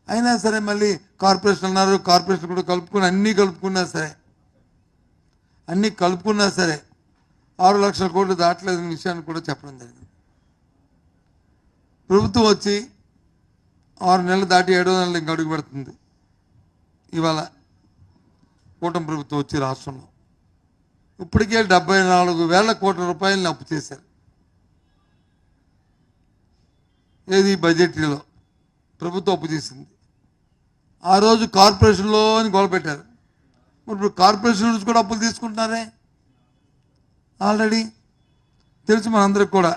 అయినా సరే మళ్ళీ కార్పొరేషన్ అన్నారు, కార్పొరేషన్ కూడా కలుపుకుని అన్నీ కలుపుకున్నా సరే 6 లక్షల కోట్లు దాటలేదని విషయాన్ని కూడా చెప్పడం జరిగింది. ప్రభుత్వం వచ్చి 6 నెలలు దాటి 7వ నెలలు ఇంక అడుగు పెడుతుంది. ఇవాళ కూటమి ప్రభుత్వం వచ్చి రాష్ట్రంలో ఇప్పటికే 74,000 కోట్ల రూపాయలని అప్పు చేశారు. ఏది బడ్జెట్లో ప్రభుత్వం అప్పు చేసింది. ఆ రోజు కార్పొరేషన్లో అని గొడవపెట్టారు. ఇప్పుడు కార్పొరేషన్ నుంచి కూడా అప్పులు తీసుకుంటున్నారే. ఆల్రెడీ తెలుసు మనందరికి కూడా.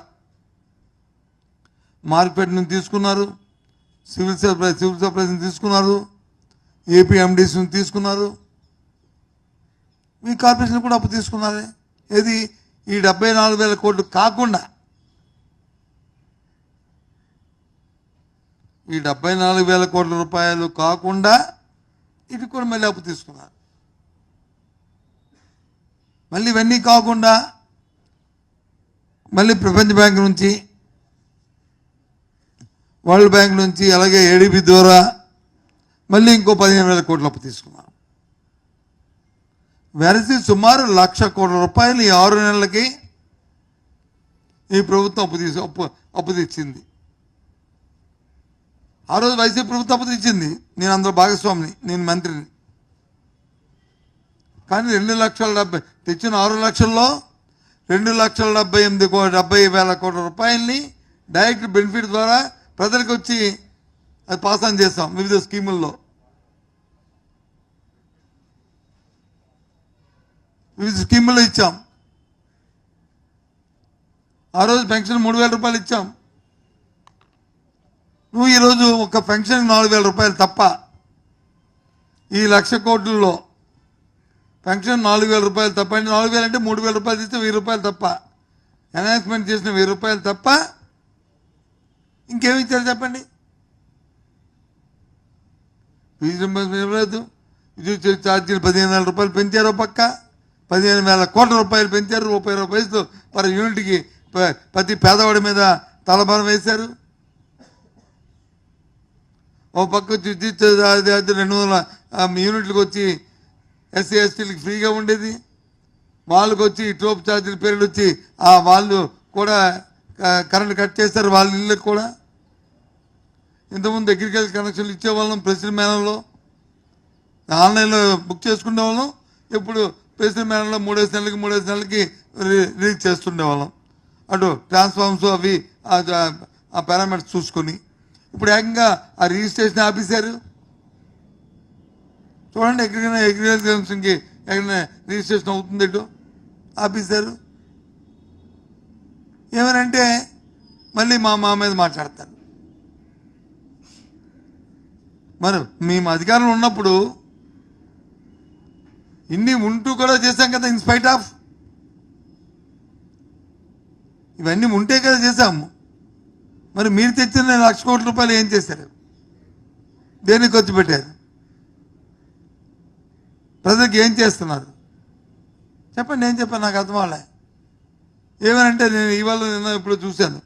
మార్కెట్ నుంచి తీసుకున్నారు, సివిల్ సప్లైస్ నుంచి తీసుకున్నారు, ఏపీఎండిసి నుంచి తీసుకున్నారు. మీ కార్పొరేషన్ కూడా అప్పు తీసుకున్నారే. ఏది ఈ 74,000 కోట్లు కాకుండా, ఈ 74,000 కోట్ల రూపాయలు కాకుండా ఇది కూడా మళ్ళీ అప్పు తీసుకున్నారు. మళ్ళీ ఇవన్నీ కాకుండా మళ్ళీ ప్రపంచ బ్యాంక్ నుంచి, వరల్డ్ బ్యాంక్ నుంచి, అలాగే ఏడీబీ ద్వారా మళ్ళీ ఇంకో 15,000 కోట్ల అప్పు తీసుకున్నారు. వెరసి సుమారు 1,00,000 కోట్ల రూపాయలు ఈ 6 నెలలకి ఈ ప్రభుత్వం అప్పు తెచ్చింది. ఆ రోజు వైసీపీ ప్రభుత్వం అప్పు తెచ్చింది. నేను అందులో భాగస్వామిని, నేను మంత్రిని. కానీ 2,70,000 తెచ్చిన 6 లక్షల్లో 2,78,000 కోట్ల రూపాయలని డైరెక్ట్ బెనిఫిట్ ద్వారా ప్రజలకు వచ్చి అది పాస్ ఆన్ చేస్తాం. వివిధ స్కీముల్లో ఇచ్చాం. ఆ రోజు పెన్షన్ 3,000 రూపాయలు ఇచ్చాం. నువ్వు ఈరోజు ఒక పెన్షన్ 4,000 రూపాయలు తప్ప, ఈ 1,00,000 కోట్లలో పెన్షన్ 4,000 రూపాయలు తప్ప. అంటే 4,000 అంటే 3,000 రూపాయలు ఇస్తే 1,000 రూపాయలు తప్ప, ఎన్హాన్స్మెంట్ చేసిన 1,000 రూపాయలు తప్ప ఇంకేమి ఇచ్చారు చెప్పండి. ఫీజు రింబర్స్మెంట్ ఇవ్వలేదు. విద్యుత్ ఛార్జీలు 15,000 రూపాయలు పెంచారు. పక్క 15,000 కోట్ల రూపాయలు పెంచారు. రూపాయలు పర్ యూనిట్కి ప్రతి పేదవాడి మీద తలభారం వేశారు. ఓ పక్క విద్యుత్ 200 యూనిట్లకు వచ్చి ఎస్సీ ఎస్టీలకు ఫ్రీగా ఉండేది. వాళ్ళకు వచ్చి టోప్ ఛార్జీల పేర్లు వచ్చి వాళ్ళు కూడా కరెంట్ కట్ చేస్తారు వాళ్ళ ఇళ్ళకి కూడా. ఇంతకుముందు అగ్రికల్చర్ కనెక్షన్లు ఇచ్చేవాళ్ళం ప్రెసిడెంట్ మేళంలో, ఆన్లైన్లో బుక్ చేసుకునే వాళ్ళం. ఇప్పుడు ప్రెసిడెంట్ మేళంలో 3 నెలలకి రిలీజ్ చేస్తుండేవాళ్ళం. అటు ట్రాన్స్ఫార్మర్స్ అవి ఆ పారామీటర్స్ చూసుకొని. ఇప్పుడు ఏకంగా ఆ రిజిస్ట్రేషన్ ఆపేశారు. చూడండి, ఎక్కడికైనా అగ్రికల్చర్ కనెక్షన్కి ఎక్కడైనా రిజిస్ట్రేషన్ అవుతుంది ఆపేశారు. ఏమనంటే మళ్ళీ మా మీద మాట్లాడతారు. మరి మేము అధికారంలో ఉన్నప్పుడు ఇన్ని ఉంటూ కూడా చేశాం కదా. ఇన్స్పైట్ ఆఫ్ ఇవన్నీ ఉంటే కదా చేశాము. మరి మీరు తెచ్చిన 1,00,000 కోట్ల రూపాయలు ఏం చేశారు? దేనికి ఖర్చు పెట్టారు? ప్రజలకు ఏం చేస్తున్నారు చెప్పండి. ఏం చెప్పాను నాకు అర్థం అవ్వలే. ఏమనంటే నేను నిన్న ఇప్పుడు చూశాను,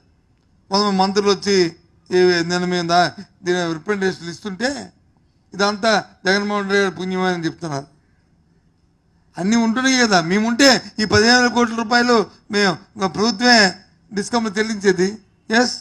కొంతమంది మంత్రులు వచ్చి నేను మేము దీని రిప్రజెంటేషన్లు ఇస్తుంటే ఇదంతా జగన్మోహన్ రెడ్డి గారి పుణ్యమని చెప్తున్నారు. అన్నీ ఉంటున్నాయి కదా. మేముంటే ఈ 15,000 కోట్ల రూపాయలు మేము ప్రభుత్వమే డిస్కౌంట్లు చెల్లించేది. ఎస్,